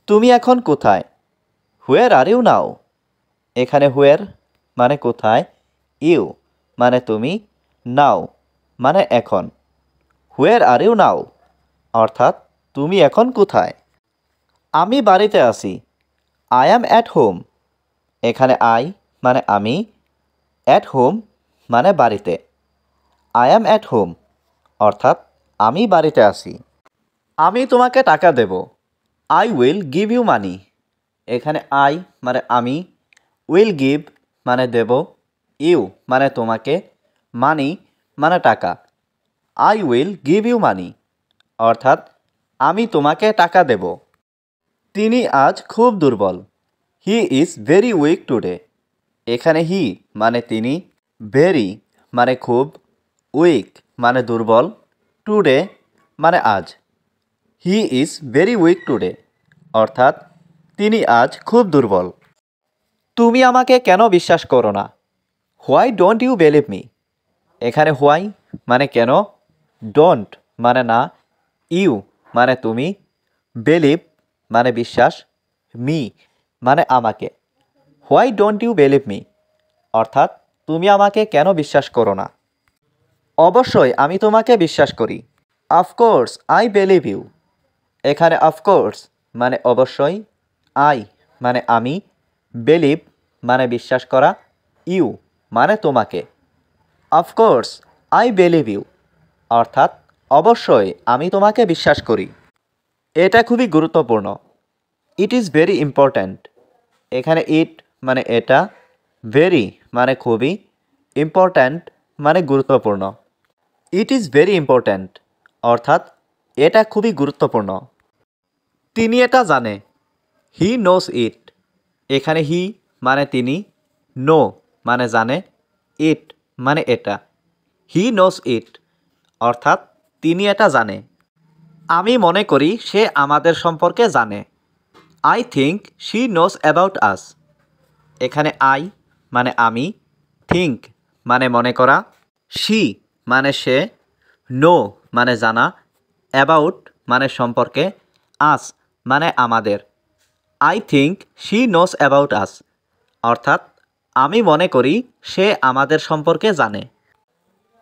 তুমি এখন কোথায়? হুয়ার আর ইউ নাও? এখানে হুয়ার মানে কোথায়, ইউ মানে তুমি, নাও মানে এখন। হুয়ার আর ইউ নাও অর্থাৎ তুমি এখন কোথায়। আমি বাড়িতে আছি। I am at home. এখানে আই মানে আমি, অ্যাট হোম মানে বাড়িতে। আই অ্যাম অ্যাট হোম অর্থাৎ আমি বাড়িতে আছি। আমি তোমাকে টাকা দেব। I will give you money. এখানে আই মানে আমি, উইল গিভ মানে দেব, ইউ মানে তোমাকে, মানি মানে টাকা। I will give you money অর্থাৎ আমি তোমাকে টাকা দেব। তিনি আজ খুব দুর্বল। He is very weak today. এখানে হি মানে তিনি, ভেরি মানে খুব, উইক মানে দুর্বল, টুডে মানে আজ। হি ইজ ভেরি উইক টুডে অর্থাৎ তিনি আজ খুব দুর্বল। তুমি আমাকে কেন বিশ্বাস করো না? Why don't you believe me? এখানে হোয়াই মানে কেন, ডোন্ট মানে না, ইউ মানে তুমি, বিলিভ মানে বিশ্বাস, মি মানে আমাকে। Why don't you believe me অর্থাৎ তুমি আমাকে কেন বিশ্বাস করো না? অবশ্যই আমি তোমাকে বিশ্বাস করি। Of course I believe you. এখানে অফকোর্স মানে অবশ্যই, আই মানে আমি, বিলিভ মানে বিশ্বাস করা, ইউ মানে তোমাকে। অফকোর্স আই বিলিভ ইউ অর্থাৎ অবশ্যই আমি তোমাকে বিশ্বাস করি। এটা খুবই গুরুত্বপূর্ণ। It is very important. এখানে ইট মানে এটা, ভেরি মানে খুবই, ইম্পর্ট্যান্ট মানে গুরুত্বপূর্ণ। ইট ইজ ভেরি ইম্পর্ট্যান্ট অর্থাৎ এটা খুবই গুরুত্বপূর্ণ। তিনি এটা জানে। হি নোস ইট। এখানে হি মানে তিনি, নো মানে জানে, ইট মানে এটা। হি নোস ইট অর্থাৎ তিনি এটা জানে। আমি মনে করি সে আমাদের সম্পর্কে জানে। I think she knows about us. এখানে আই মানে আমি, থিঙ্ক মানে মনে করা, শি মানে সে, নো মানে জানা, অ্যাবাউট মানে সম্পর্কে, আস মানে আমাদের। I think she knows about us অর্থাৎ আমি মনে করি সে আমাদের সম্পর্কে জানে।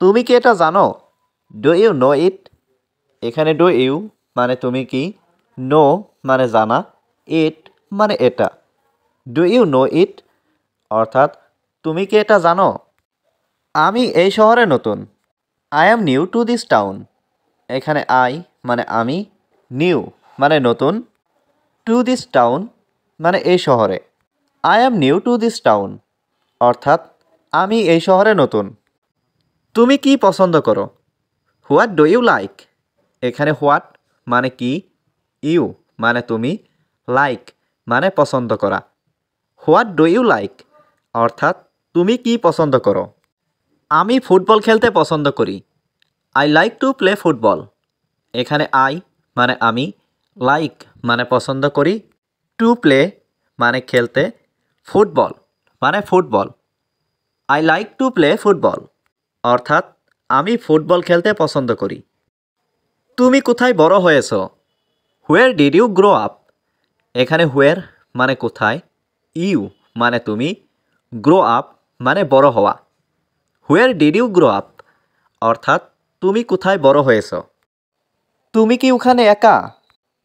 তুমি কি এটা জানো? ডু ইউ নো ইট? এখানে ডু ইউ মানে তুমি কি, নো মানে জানা, ইট মানে এটা। ডু ইউ নো ইট অর্থাৎ তুমি কি এটা জানো? আমি এই শহরে নতুন। I am new to this town. এখানে আই মানে আমি, নিউ মানে নতুন, টু দিস টাউন মানে এই শহরে। I am new to this town অর্থাৎ আমি এই শহরে নতুন। তুমি কি পছন্দ করো? What do you like? এখানে হোয়াট মানে কি, ইউ মানে তুমি, লাইক মানে পছন্দ করা। হোয়াট ডু ইউ লাইক অর্থাৎ তুমি কি পছন্দ করো? আমি ফুটবল খেলতে পছন্দ করি। I like to play football. এখানে আই মানে আমি, লাইক মানে পছন্দ করি, টু প্লে মানে খেলতে, ফুটবল মানে football. I like to play football অর্থাৎ আমি ফুটবল খেলতে পছন্দ করি। তুমি কোথায় বড় হয়েছ? হুয়ার ডিড ইউ গ্রো আপ? এখানে হুয়ার মানে কোথায়, ইউ মানে তুমি, গ্রো আপ মানে বড় হওয়া। হুয়ার ডিড ইউ গ্রো আপ অর্থাৎ তুমি কোথায় বড় হয়েছ? তুমি কি ওখানে একা?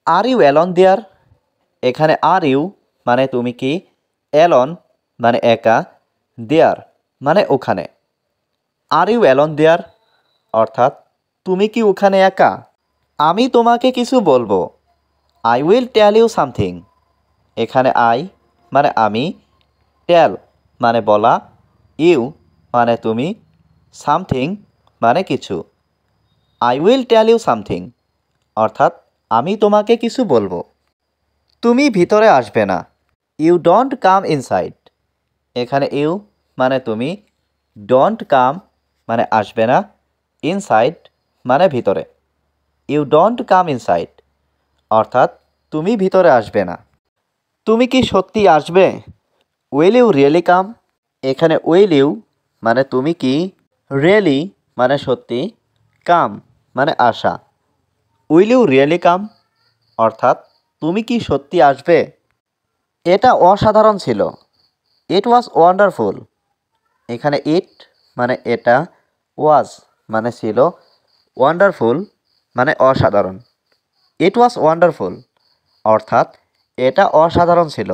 আর ইউ অ্যালন দেয়ার? এখানে আর ইউ মানে তুমি কি, অ্যালন মানে একা, দেয়ার মানে ওখানে। আর ইউ অ্যালন দেয়ার অর্থাৎ তুমি কি ওখানে একা? আমি তোমাকে কিছু বলবো। I will tell you something. এখানে আই মানে আমি, টেল মানে বলা, ইউ মানে তুমি, সামথিং মানে কিছু। I will tell you something অর্থাৎ আমি তোমাকে কিছু বলবো। তুমি ভিতরে আসবে না। You don't come inside. এখানে ইউ মানে তুমি, ডোন্ট কাম মানে আসবে না, ইনসাইড মানে ভিতরে। ইউ ডোন্ট কাম ইনসাইড অর্থাৎ তুমি ভিতরে আসবে না। তুমি কি সত্যি আসবে? উইল ইউ রিয়েলি কাম? এখানে উইল ইউ মানে তুমি কি, রিয়েলি মানে সত্যি, কাম মানে আসা। উইল ইউ রিয়েলি কাম অর্থাৎ তুমি কি সত্যি আসবে? এটা অসাধারণ ছিল। ইট ওয়াজ ওয়ান্ডারফুল। এখানে ইট মানে এটা, ওয়াজ মানে ছিল, ওয়ান্ডারফুল মানে অসাধারণ। ইট ওয়াজ ওয়ান্ডারফুল অর্থাৎ এটা অসাধারণ ছিল।